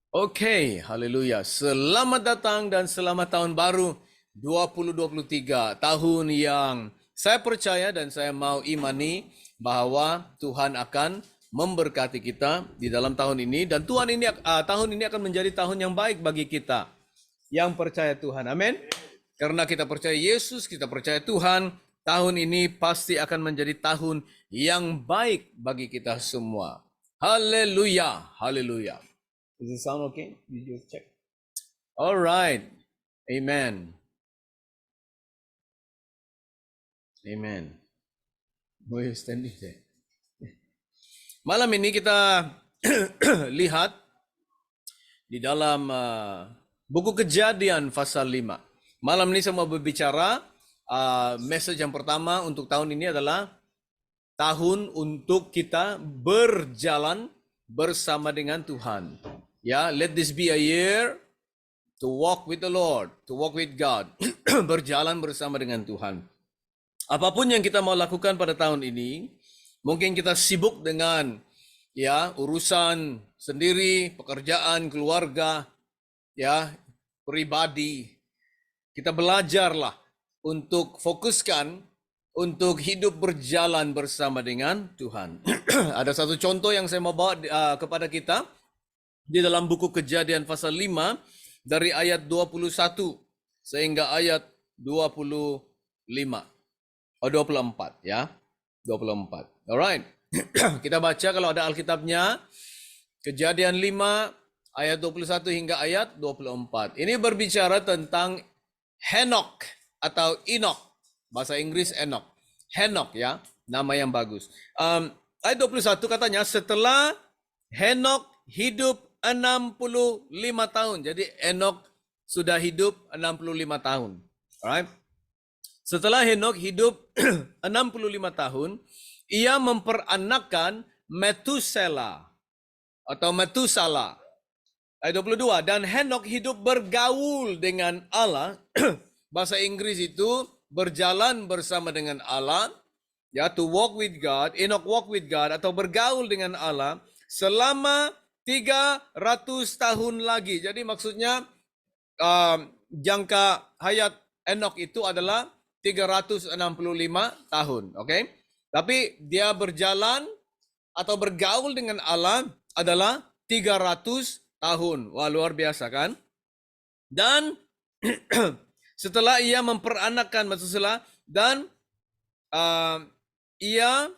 Oke, haleluya. Selamat datang dan selamat tahun baru 2023. Tahun yang saya percaya dan saya mau imani bahwa Tuhan akan memberkati kita di dalam tahun ini dan tahun ini akan menjadi tahun yang baik bagi kita yang percaya Tuhan. Amin. Karena kita percaya Yesus, kita percaya Tuhan, tahun ini pasti akan menjadi tahun yang baik bagi kita semua. Haleluya, haleluya. Does it sound okay? Did you check? All right. Amen. Amen. Why are you standing there? Malam ini kita lihat di dalam buku Kejadian pasal 5. Malam ini saya mau berbicara message yang pertama untuk tahun ini adalah tahun untuk kita berjalan bersama dengan Tuhan. Ya, let this be a year to walk with the Lord, to walk with God, berjalan bersama dengan Tuhan. Apapun yang kita mau lakukan pada tahun ini, mungkin kita sibuk dengan ya urusan sendiri, pekerjaan, keluarga, ya pribadi. Kita belajarlah untuk fokuskan untuk hidup berjalan bersama dengan Tuhan. Ada satu contoh yang saya mau bawa kepada kita di dalam buku Kejadian pasal 5 dari ayat 21 sehingga ayat 25. 24 ya. 24. Alright. Kita baca kalau ada Alkitabnya. Kejadian 5 ayat 21 hingga ayat 24. Ini berbicara tentang Henok atau Enoch. Bahasa Inggris Enoch. Henok ya, nama yang bagus. Ayat 21 katanya setelah Henok hidup 65 tahun. Jadi Enoch sudah hidup 65 tahun. Alright. Setelah Henok hidup 65 tahun, ia memperanakkan Metusela atau Metusala. Ayat 22, dan Henok hidup bergaul dengan Allah. Bahasa Inggris itu berjalan bersama dengan Allah. Ya, to walk with God. Enoch walk with God atau bergaul dengan Allah selama 300 tahun lagi. Jadi maksudnya jangka hayat Enoch itu adalah 365 tahun. Okay? Tapi dia berjalan atau bergaul dengan Allah adalah 300 tahun. Wah, luar biasa kan? Dan setelah ia memperanakkan Metusela dan ia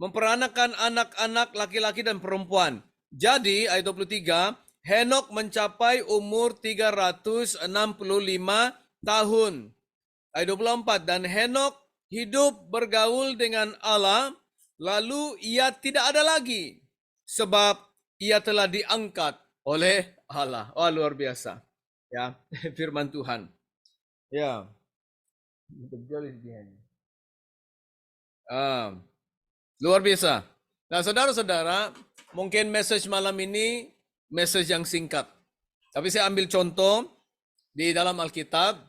memperanakkan anak-anak laki-laki dan perempuan. Jadi ayat 23, Henok mencapai umur 365 tahun. Ayat 24, dan Henok hidup bergaul dengan Allah, lalu ia tidak ada lagi, sebab ia telah diangkat oleh Allah. Oh, luar biasa. Ya, firman Tuhan. Ya. Luar biasa. Nah, saudara-saudara, mungkin message malam ini message yang singkat. Tapi saya ambil contoh di dalam Alkitab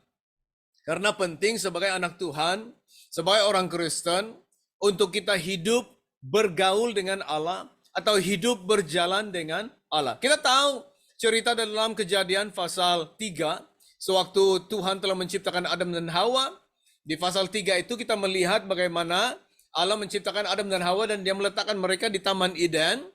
karena penting sebagai anak Tuhan, sebagai orang Kristen untuk kita hidup bergaul dengan Allah atau hidup berjalan dengan Allah. Kita tahu cerita dalam Kejadian pasal 3 sewaktu Tuhan telah menciptakan Adam dan Hawa. Di pasal 3 itu kita melihat bagaimana Allah menciptakan Adam dan Hawa dan dia meletakkan mereka di Taman Eden.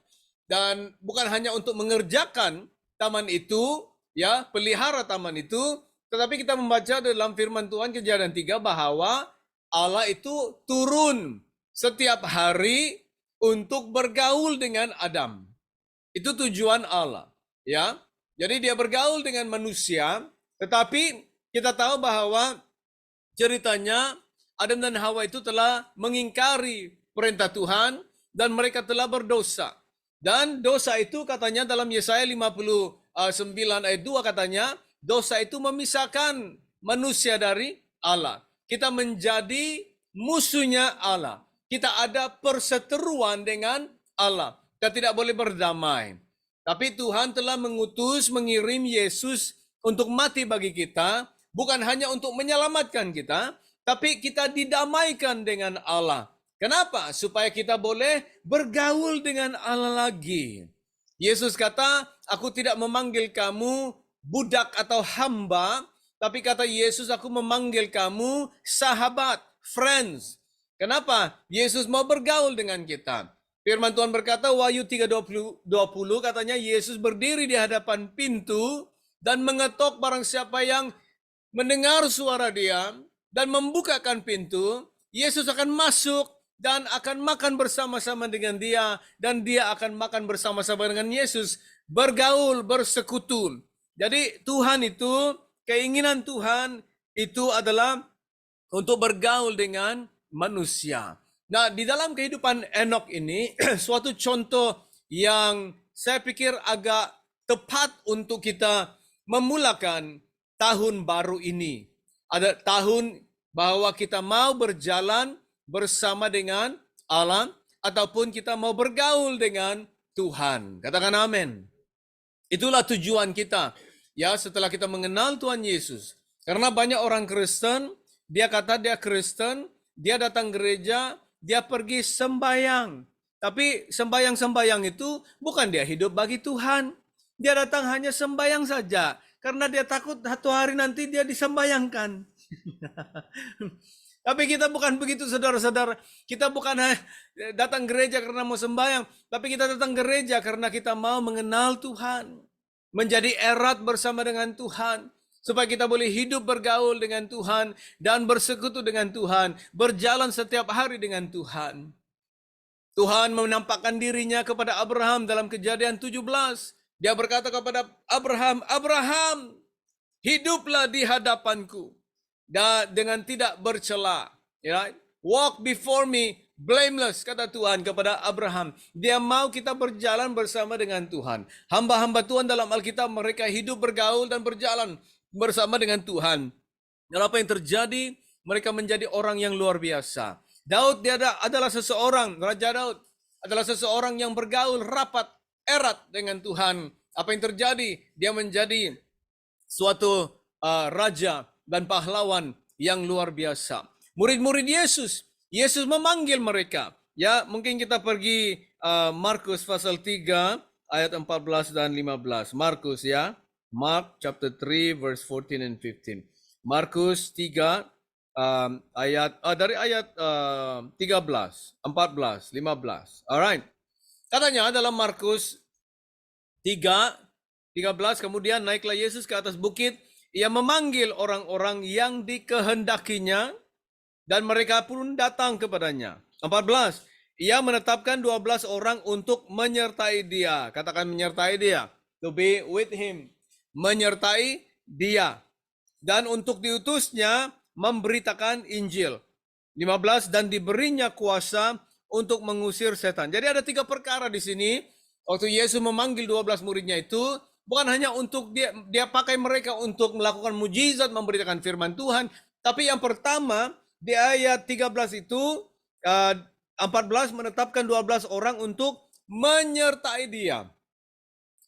Dan bukan hanya untuk mengerjakan taman itu, ya, pelihara taman itu, tetapi kita membaca dalam firman Tuhan Kejadian 3 bahwa Allah itu turun setiap hari untuk bergaul dengan Adam. Itu tujuan Allah, ya. Jadi dia bergaul dengan manusia, tetapi kita tahu bahwa ceritanya Adam dan Hawa itu telah mengingkari perintah Tuhan dan mereka telah berdosa. Dan dosa itu katanya dalam Yesaya 59 ayat 2 katanya, dosa itu memisahkan manusia dari Allah. Kita menjadi musuhnya Allah. Kita ada perseteruan dengan Allah. Kita tidak boleh berdamai. Tapi Tuhan telah mengirim Yesus untuk mati bagi kita, bukan hanya untuk menyelamatkan kita, tapi kita didamaikan dengan Allah. Kenapa? Supaya kita boleh bergaul dengan Allah lagi. Yesus kata, aku tidak memanggil kamu budak atau hamba, tapi kata Yesus, aku memanggil kamu sahabat, friends. Kenapa? Yesus mau bergaul dengan kita. Firman Tuhan berkata, Wahyu 3:20 katanya, Yesus berdiri di hadapan pintu dan mengetok barang siapa yang mendengar suara dia dan membukakan pintu, Yesus akan masuk dan akan makan bersama-sama dengan dia, dan dia akan makan bersama-sama dengan Yesus, bergaul, bersekutu. Jadi Tuhan itu, keinginan Tuhan itu adalah untuk bergaul dengan manusia. Nah, di dalam kehidupan Henokh ini, suatu contoh yang saya pikir agak tepat untuk kita memulakan tahun baru ini. Ada tahun bahwa kita mau berjalan bersama dengan Allah, ataupun kita mau bergaul dengan Tuhan. Katakan amin. Itulah tujuan kita. Ya, setelah kita mengenal Tuhan Yesus. Karena banyak orang Kristen, dia kata dia Kristen, dia datang gereja, dia pergi sembayang. Tapi sembayang-sembayang itu bukan dia hidup bagi Tuhan. Dia datang hanya sembayang saja. Karena dia takut satu hari nanti dia disembayangkan. Tapi kita bukan begitu, saudara-saudara. Kita bukan datang gereja karena mau sembahyang, tapi kita datang gereja karena kita mau mengenal Tuhan, menjadi erat bersama dengan Tuhan, supaya kita boleh hidup bergaul dengan Tuhan dan bersekutu dengan Tuhan, berjalan setiap hari dengan Tuhan. Tuhan menampakkan dirinya kepada Abraham dalam Kejadian 17. Dia berkata kepada Abraham, Abraham, hiduplah di hadapanku dan dengan tidak bercela. Right? Walk before me blameless, kata Tuhan kepada Abraham. Dia mau kita berjalan bersama dengan Tuhan. Hamba-hamba Tuhan dalam Alkitab, mereka hidup bergaul dan berjalan bersama dengan Tuhan. Dan apa yang terjadi? Mereka menjadi orang yang luar biasa. Daud dia adalah seseorang, Raja Daud adalah seseorang yang bergaul rapat, erat dengan Tuhan. Apa yang terjadi? Dia menjadi suatu raja dan pahlawan yang luar biasa. Murid-murid Yesus, Yesus memanggil mereka. Ya, mungkin kita pergi Markus pasal 3 ayat 14 dan 15. Markus ya. Mark chapter 3 verse 14 and 15. Markus 3 dari ayat 13, 14, 15. Alright. Katanya dalam Markus 3, 13, kemudian naiklah Yesus ke atas bukit. Ia memanggil orang-orang yang dikehendakinya dan mereka pun datang kepadanya. 14. Ia menetapkan 12 orang untuk menyertai dia. Katakan menyertai dia. To be with him. Menyertai dia. Dan untuk diutusnya memberitakan Injil. 15. Dan diberinya kuasa untuk mengusir setan. Jadi ada 3 perkara di sini. Waktu Yesus memanggil 12 muridnya itu, bukan hanya untuk dia pakai mereka untuk melakukan mujizat, memberitakan firman Tuhan. Tapi yang pertama, di ayat 13 itu, 14 menetapkan 12 orang untuk menyertai dia.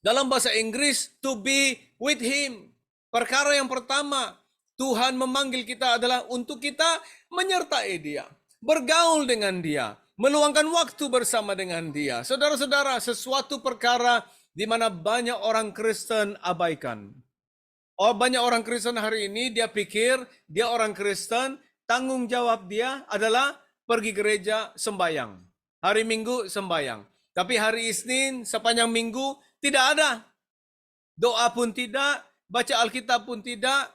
Dalam bahasa Inggris, to be with him. Perkara yang pertama, Tuhan memanggil kita adalah untuk kita menyertai dia, bergaul dengan dia, meluangkan waktu bersama dengan dia. Saudara-saudara, sesuatu perkara di mana banyak orang Kristen abaikan. Banyak orang Kristen hari ini dia pikir dia orang Kristen, tanggung jawab dia adalah pergi gereja sembahyang. Hari Minggu sembahyang. Tapi hari Isnin sepanjang minggu tidak ada. Doa pun tidak, baca Alkitab pun tidak,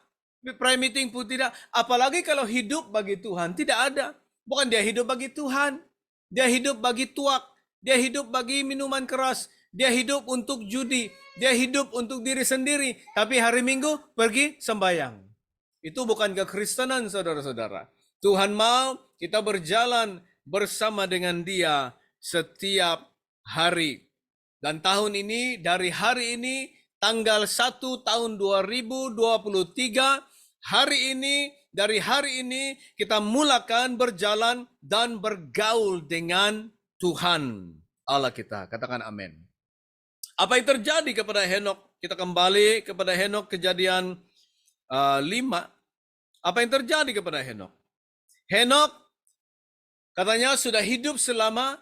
prayer meeting pun tidak. Apalagi kalau hidup bagi Tuhan, tidak ada. Bukan dia hidup bagi Tuhan. Dia hidup bagi tuak. Dia hidup bagi minuman keras. Dia hidup untuk judi. Dia hidup untuk diri sendiri. Tapi hari Minggu pergi sembahyang. Itu bukan kekristenan, saudara-saudara. Tuhan mau kita berjalan bersama dengan dia setiap hari. Dan tahun ini, dari hari ini, tanggal 1 tahun 2023, hari ini, dari hari ini, kita mulakan berjalan dan bergaul dengan Tuhan Allah kita. Katakan amin. Apa yang terjadi kepada Henokh? Kita kembali kepada Henokh, Kejadian 5. Apa yang terjadi kepada Henokh? Henokh katanya sudah hidup selama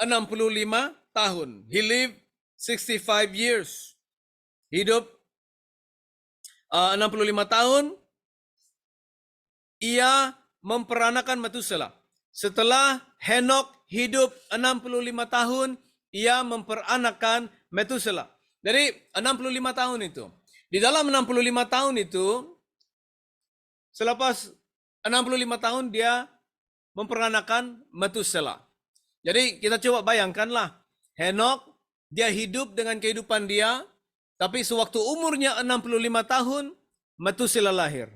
65 tahun. He lived 65 years. Hidup 65 tahun, ia memperanakan Metusela. Setelah Henok hidup 65 tahun, ia memperanakan Metusela. Jadi 65 tahun itu. Di dalam 65 tahun itu, selepas 65 tahun dia memperanakan Metusela. Jadi kita coba bayangkanlah, Henok dia hidup dengan kehidupan dia, tapi sewaktu umurnya 65 tahun, Metusela lahir.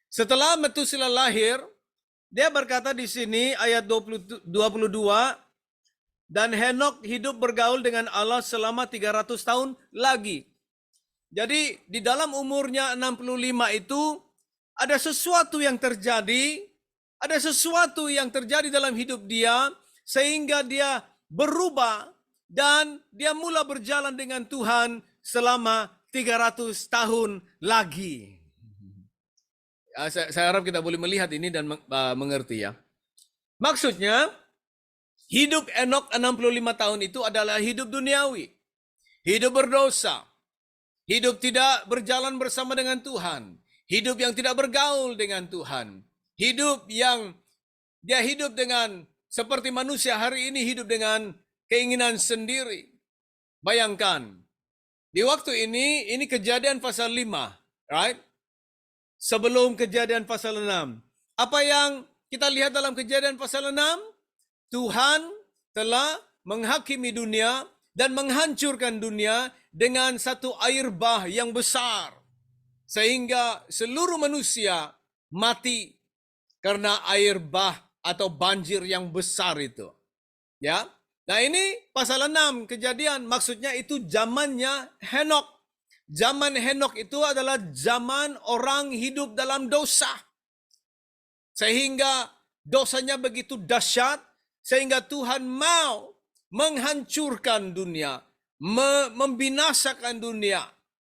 Setelah Metusela lahir, dia berkata di sini ayat 22, dan Henok hidup bergaul dengan Allah selama 300 tahun lagi. Jadi di dalam umurnya 65 itu ada sesuatu yang terjadi, dalam hidup dia sehingga dia berubah dan dia mulai berjalan dengan Tuhan selama 300 tahun lagi. Saya harap kita boleh melihat ini dan mengerti ya. Maksudnya, hidup Henok 65 tahun itu adalah hidup duniawi. Hidup berdosa. Hidup tidak berjalan bersama dengan Tuhan. Hidup yang tidak bergaul dengan Tuhan. Hidup yang dia hidup dengan seperti manusia hari ini hidup dengan keinginan sendiri. Bayangkan, di waktu ini Kejadian pasal 5, right? Sebelum Kejadian pasal 6. Apa yang kita lihat dalam Kejadian pasal 6? Tuhan telah menghakimi dunia dan menghancurkan dunia dengan satu air bah yang besar. Sehingga seluruh manusia mati karena air bah atau banjir yang besar itu. Ya. Nah ini pasal 6 Kejadian, maksudnya itu zamannya Henok. Zaman Henok itu adalah zaman orang hidup dalam dosa. Sehingga dosanya begitu dahsyat, sehingga Tuhan mau menghancurkan dunia, membinasakan dunia.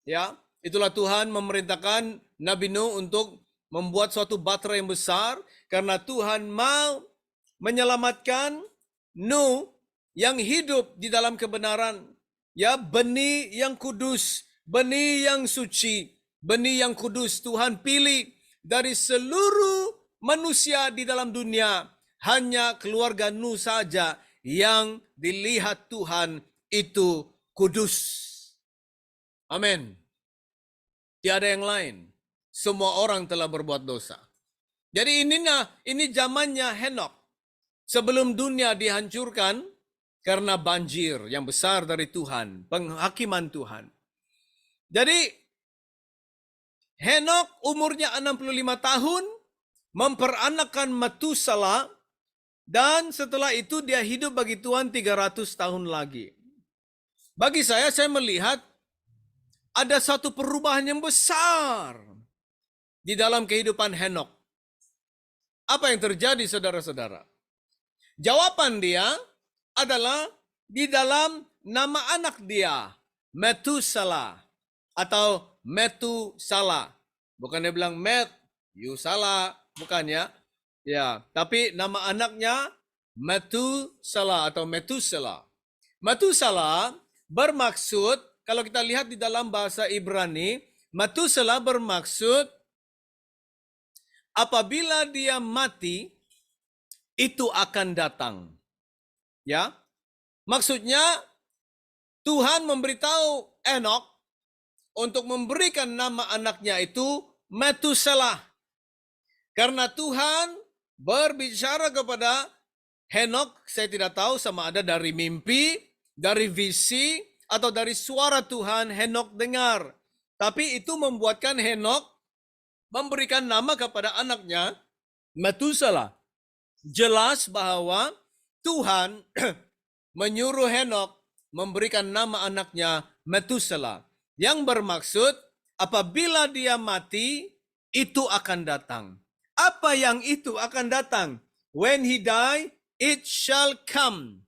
Ya, itulah Tuhan memerintahkan Nabi Nuh untuk membuat suatu bahtera yang besar, karena Tuhan mau menyelamatkan Nuh yang hidup di dalam kebenaran. Ya, benih yang kudus, benih yang suci, benih yang kudus Tuhan pilih dari seluruh manusia di dalam dunia. Hanya keluarga Nuh saja yang dilihat Tuhan itu kudus. Amin. Tiada yang lain. Semua orang telah berbuat dosa. Jadi ini zamannya Henok. Sebelum dunia dihancurkan karena banjir yang besar dari Tuhan, penghakiman Tuhan. Jadi Henok umurnya 65 tahun, memperanakan Metusela, dan setelah itu dia hidup bagi Tuhan 300 tahun lagi. Bagi saya melihat ada satu perubahan yang besar di dalam kehidupan Henok. Apa yang terjadi saudara-saudara? Jawaban dia adalah di dalam nama anak dia, Metusela. Atau Metusela. Bukan dia bilang you salah, bukan ya. Ya, tapi nama anaknya Metusela atau Metusela. Metusela bermaksud, kalau kita lihat di dalam bahasa Ibrani, Metusela bermaksud apabila dia mati, itu akan datang. Ya. Maksudnya Tuhan memberitahu Henok untuk memberikan nama anaknya itu Metusela. Karena Tuhan berbicara kepada Henok, saya tidak tahu sama ada dari mimpi, dari visi, atau dari suara Tuhan Henok dengar. Tapi itu membuatkan Henok memberikan nama kepada anaknya Metusela. Jelas bahwa Tuhan menyuruh Henok memberikan nama anaknya Metusela. Yang bermaksud apabila dia mati, itu akan datang. Apa yang itu akan datang? When he die, it shall come.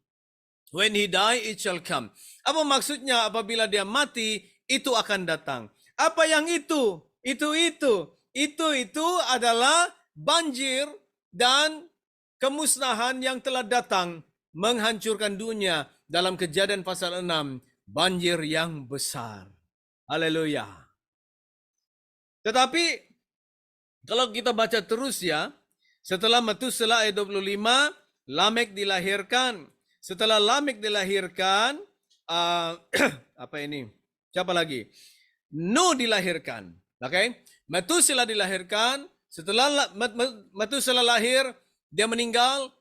When he die, it shall come. Apa maksudnya apabila dia mati, itu akan datang? Apa yang itu? Itu adalah banjir dan kemusnahan yang telah datang menghancurkan dunia dalam Kejadian pasal 6, banjir yang besar. Haleluya. Tetapi kalau kita baca terus ya, setelah Metusela ayat 25, Lamek dilahirkan. Setelah Lamek dilahirkan, apa ini? Siapa lagi? Nuh dilahirkan. Oke, Metusela dilahirkan. Setelah Metusela lahir, dia meninggal.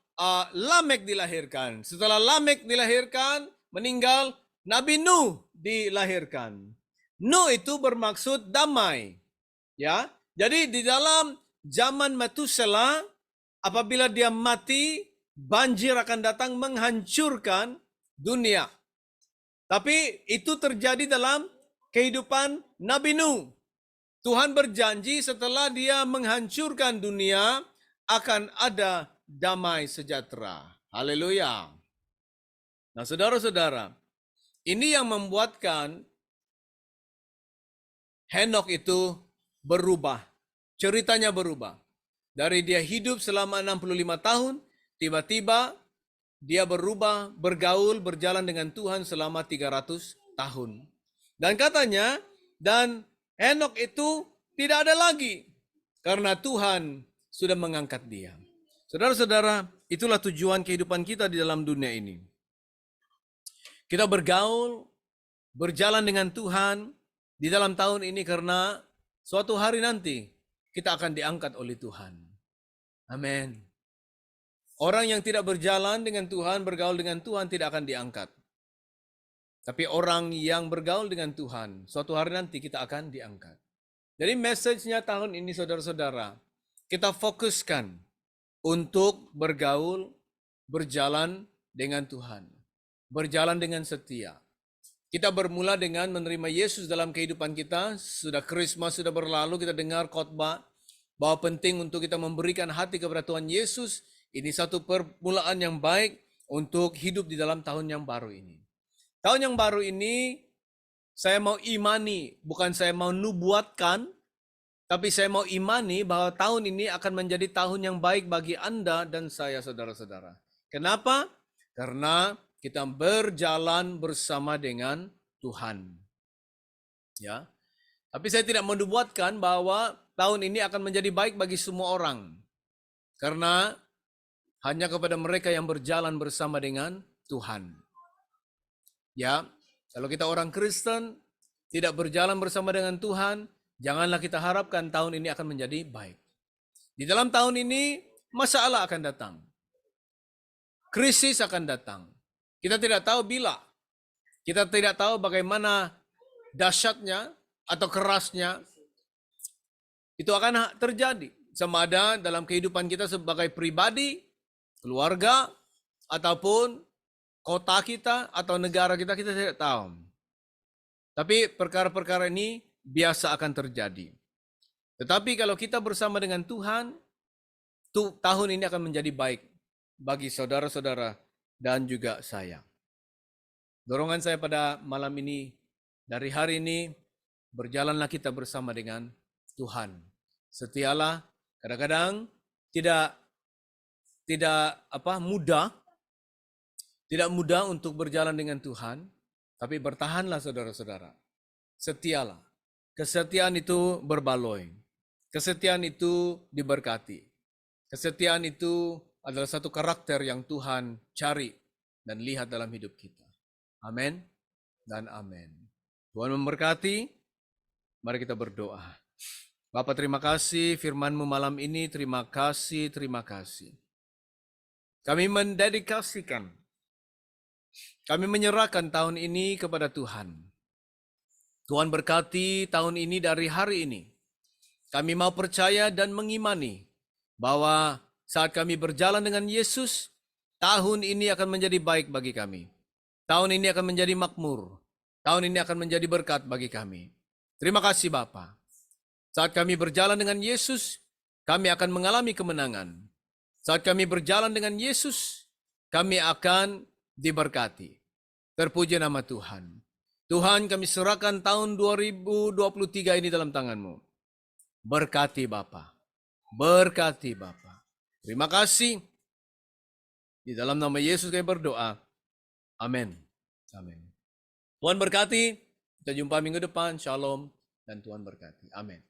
Lamek dilahirkan. Setelah Lamek dilahirkan, meninggal, Nabi Nuh dilahirkan. Nuh itu bermaksud damai. Ya, jadi di dalam zaman Metusela, apabila dia mati, banjir akan datang menghancurkan dunia. Tapi itu terjadi dalam kehidupan Nabi Nuh. Tuhan berjanji setelah dia menghancurkan dunia, akan ada damai sejahtera. Haleluya. Nah, saudara-saudara, ini yang membuatkan Henokh itu berubah. Ceritanya berubah. Dari dia hidup selama 65 tahun, tiba-tiba dia berubah, bergaul, berjalan dengan Tuhan selama 300 tahun. Dan katanya, dan Henokh itu tidak ada lagi. Karena Tuhan sudah mengangkat dia. Saudara-saudara, itulah tujuan kehidupan kita di dalam dunia ini. Kita bergaul, berjalan dengan Tuhan di dalam tahun ini karena suatu hari nanti kita akan diangkat oleh Tuhan. Amin. Orang yang tidak berjalan dengan Tuhan, bergaul dengan Tuhan tidak akan diangkat. Tapi orang yang bergaul dengan Tuhan, suatu hari nanti kita akan diangkat. Jadi message-nya tahun ini saudara-saudara, kita fokuskan untuk bergaul, berjalan dengan Tuhan. Berjalan dengan setia. Kita bermula dengan menerima Yesus dalam kehidupan kita. Sudah Krismas, sudah berlalu, kita dengar khotbah bahwa penting untuk kita memberikan hati kepada Tuhan Yesus. Ini satu permulaan yang baik untuk hidup di dalam tahun yang baru ini. Tahun yang baru ini, saya mau imani, bukan saya mau nubuatkan, tapi saya mau imani bahwa tahun ini akan menjadi tahun yang baik bagi Anda dan saya, saudara-saudara. Kenapa? Karena kita berjalan bersama dengan Tuhan. Ya. Tapi saya tidak menubuatkan bahwa tahun ini akan menjadi baik bagi semua orang. Karena hanya kepada mereka yang berjalan bersama dengan Tuhan. Ya, kalau kita orang Kristen tidak berjalan bersama dengan Tuhan, janganlah kita harapkan tahun ini akan menjadi baik. Di dalam tahun ini, masalah akan datang. Krisis akan datang. Kita tidak tahu bila. Kita tidak tahu bagaimana dahsyatnya atau kerasnya itu akan terjadi. Sama ada dalam kehidupan kita sebagai pribadi, keluarga, ataupun kota kita atau negara kita, kita tidak tahu. Tapi perkara-perkara ini biasa akan terjadi. Tetapi kalau kita bersama dengan Tuhan, tahun ini akan menjadi baik bagi saudara-saudara dan juga saya. Dorongan saya pada malam ini, dari hari ini, berjalanlah kita bersama dengan Tuhan. Setialah, kadang-kadang tidak mudah untuk berjalan dengan Tuhan, tapi bertahanlah saudara-saudara. Setialah. Kesetiaan itu berbaloi. Kesetiaan itu diberkati. Kesetiaan itu adalah satu karakter yang Tuhan cari dan lihat dalam hidup kita. Amin dan amin. Tuhan memberkati. Mari kita berdoa. Bapa, terima kasih firman-Mu malam ini. Terima kasih, terima kasih. Kami mendedikasikan, kami menyerahkan tahun ini kepada Tuhan. Tuhan berkati tahun ini dari hari ini. Kami mau percaya dan mengimani bahwa saat kami berjalan dengan Yesus, tahun ini akan menjadi baik bagi kami. Tahun ini akan menjadi makmur. Tahun ini akan menjadi berkat bagi kami. Terima kasih Bapa. Saat kami berjalan dengan Yesus, kami akan mengalami kemenangan. Saat kami berjalan dengan Yesus, kami akan diberkati. Terpuji nama Tuhan. Tuhan, kami serahkan tahun 2023 ini dalam tangan-Mu. Berkati Bapa. Berkati Bapa. Terima kasih. Di dalam nama Yesus kami berdoa. Amin. Amin. Tuhan berkati. Kita jumpa minggu depan. Shalom dan Tuhan berkati. Amin.